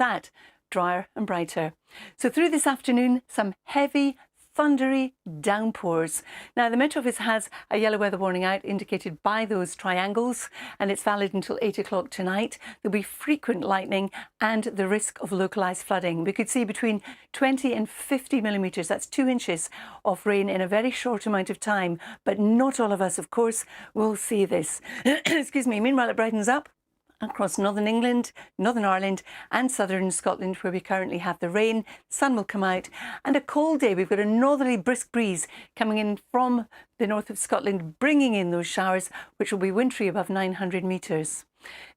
that, drier and brighter. So through this afternoon, some heavy, thundery downpours. Now, the Met Office has a yellow weather warning out indicated by those triangles, and it's valid until 8 o'clock tonight. There'll be frequent lightning and the risk of localised flooding. We could see between 20 and 50 millimetres, that's 2 inches of rain in a very short amount of time. But not all of us, of course, will see this. Excuse me. Meanwhile, it brightens up across northern England, Northern Ireland and southern Scotland, where we currently have the rain. Sun will come out and a cold day. We've got a northerly brisk breeze coming in from the north of Scotland, bringing in those showers, which will be wintry above 900 metres.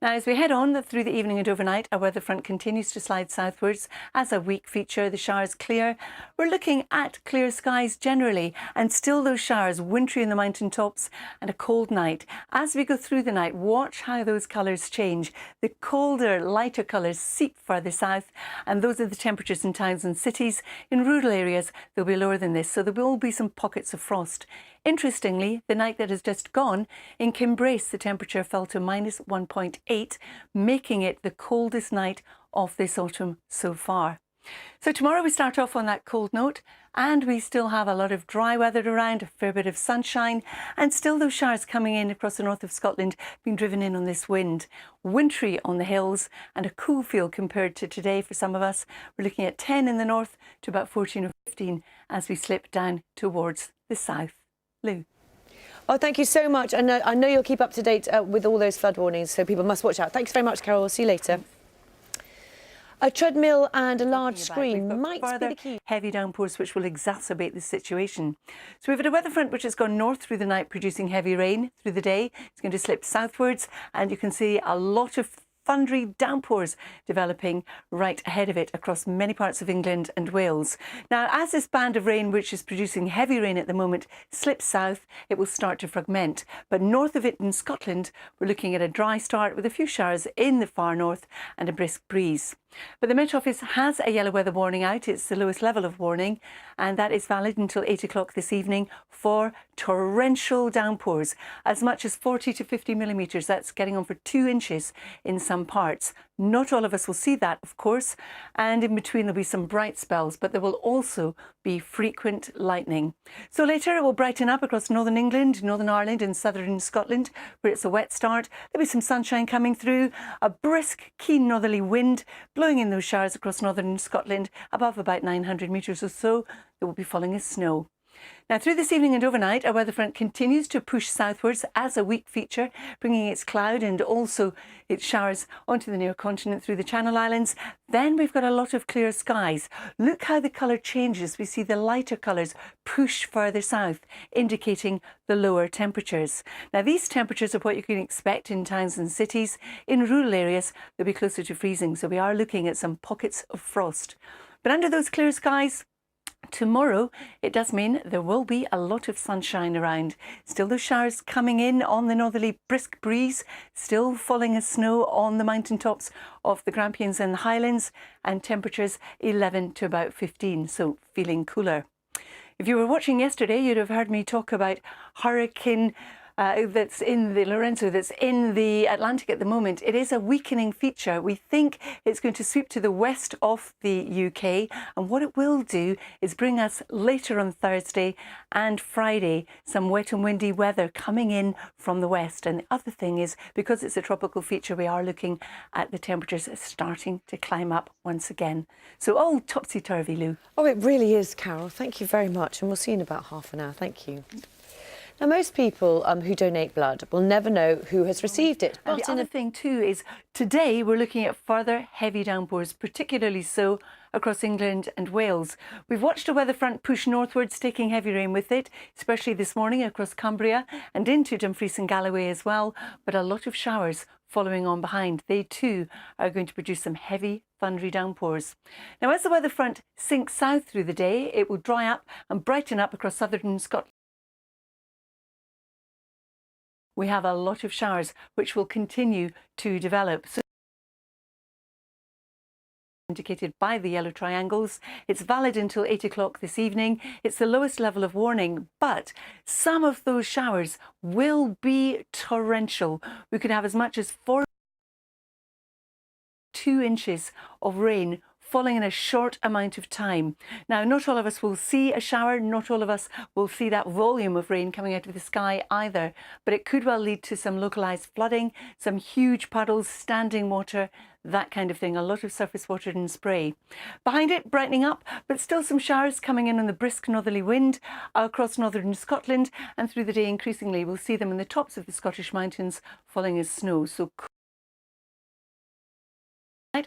Now, as we head on through the evening and overnight, our weather front continues to slide southwards as a weak feature. The showers clear. We're looking at clear skies generally, and still those showers wintry in the mountain tops and a cold night. As we go through the night, watch how those colours change. The colder, lighter colours seep further south, and those are the temperatures in towns and cities. In rural areas, they'll be lower than this, so there will be some pockets of frost. Interestingly, the night that has just gone, in Kimbrace, the temperature fell to -1.8, making it the coldest night of this autumn so far. So tomorrow we start off on that cold note, and we still have a lot of dry weather around, a fair bit of sunshine, and still those showers coming in across the north of Scotland, being driven in on this wind. Wintry on the hills and a cool feel compared to today for some of us. We're looking at 10 in the north to about 14 or 15 as we slip down towards the south. Lou. Oh, thank you so much. I know you'll keep up to date with all those flood warnings, so people must watch out. Thanks very much, Carol. We'll see you later. A treadmill and a large screen might be the key. Heavy downpours which will exacerbate the situation. So we've had a weather front which has gone north through the night, producing heavy rain through the day. It's going to slip southwards, and you can see a lot of thundery downpours developing right ahead of it across many parts of England and Wales. Now, as this band of rain, which is producing heavy rain at the moment, slips south, it will start to fragment. But north of it in Scotland, we're looking at a dry start with a few showers in the far north and a brisk breeze. But the Met Office has a yellow weather warning out. It's the lowest level of warning, and that is valid until 8 o'clock this evening for torrential downpours, as much as 40 to 50 millimetres. That's getting on for 2 inches in some parts. Not all of us will see that, of course, and in between there'll be some bright spells, but there will also be frequent lightning. So later it will brighten up across northern England, Northern Ireland and southern Scotland, where it's a wet start. There'll be some sunshine coming through, a brisk, keen northerly wind blowing in those showers across northern Scotland above about 900 metres or so. There will be falling as snow. Now, through this evening and overnight, our weather front continues to push southwards as a weak feature, bringing its cloud and also its showers onto the near continent through the Channel Islands. Then we've got a lot of clear skies. Look how the colour changes. We see the lighter colours push further south, indicating the lower temperatures. Now, these temperatures are what you can expect in towns and cities. In rural areas, they'll be closer to freezing, so we are looking at some pockets of frost. But under those clear skies, tomorrow, it does mean there will be a lot of sunshine around. Still those showers coming in on the northerly brisk breeze, still falling as snow on the mountaintops of the Grampians and the Highlands, and temperatures 11 to about 15, so feeling cooler. If you were watching yesterday, you'd have heard me talk about hurricane that's in the Lorenzo, that's in the Atlantic at the moment. It is a weakening feature. We think it's going to sweep to the west of the UK, and what it will do is bring us later on Thursday and Friday some wet and windy weather coming in from the west. And the other thing is, because it's a tropical feature, we are looking at the temperatures starting to climb up once again. So all topsy-turvy, Lou. Oh, it really is, Carol. Thank you very much, and we'll see you in about half an hour. Thank you. Now, most people who donate blood will never know who has received it. But the other thing too is today we're looking at further heavy downpours, particularly so across England and Wales. We've watched a weather front push northwards, taking heavy rain with it, especially this morning across Cumbria and into Dumfries and Galloway as well, but a lot of showers following on behind. They too are going to produce some heavy, thundery downpours. Now, as the weather front sinks south through the day, it will dry up and brighten up across southern Scotland. We have a lot of showers which will continue to develop. So indicated by the yellow triangles. It's valid until 8 o'clock this evening. It's the lowest level of warning, but some of those showers will be torrential. We could have as much as 4 2 inches of rain falling in a short amount of time. Now, not all of us will see a shower, not all of us will see that volume of rain coming out of the sky either, but it could well lead to some localised flooding, some huge puddles, standing water, that kind of thing, a lot of surface water and spray. Behind it, brightening up, but still some showers coming in on the brisk northerly wind across northern Scotland, and through the day increasingly we'll see them in the tops of the Scottish mountains falling as snow. So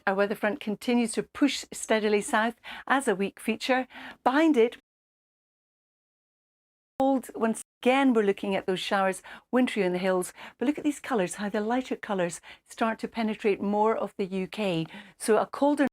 our weather front continues to push steadily south as a weak feature. Behind it, cold. Once again, we're looking at those showers wintry in the hills. But look at these colours, how the lighter colours start to penetrate more of the UK. So a colder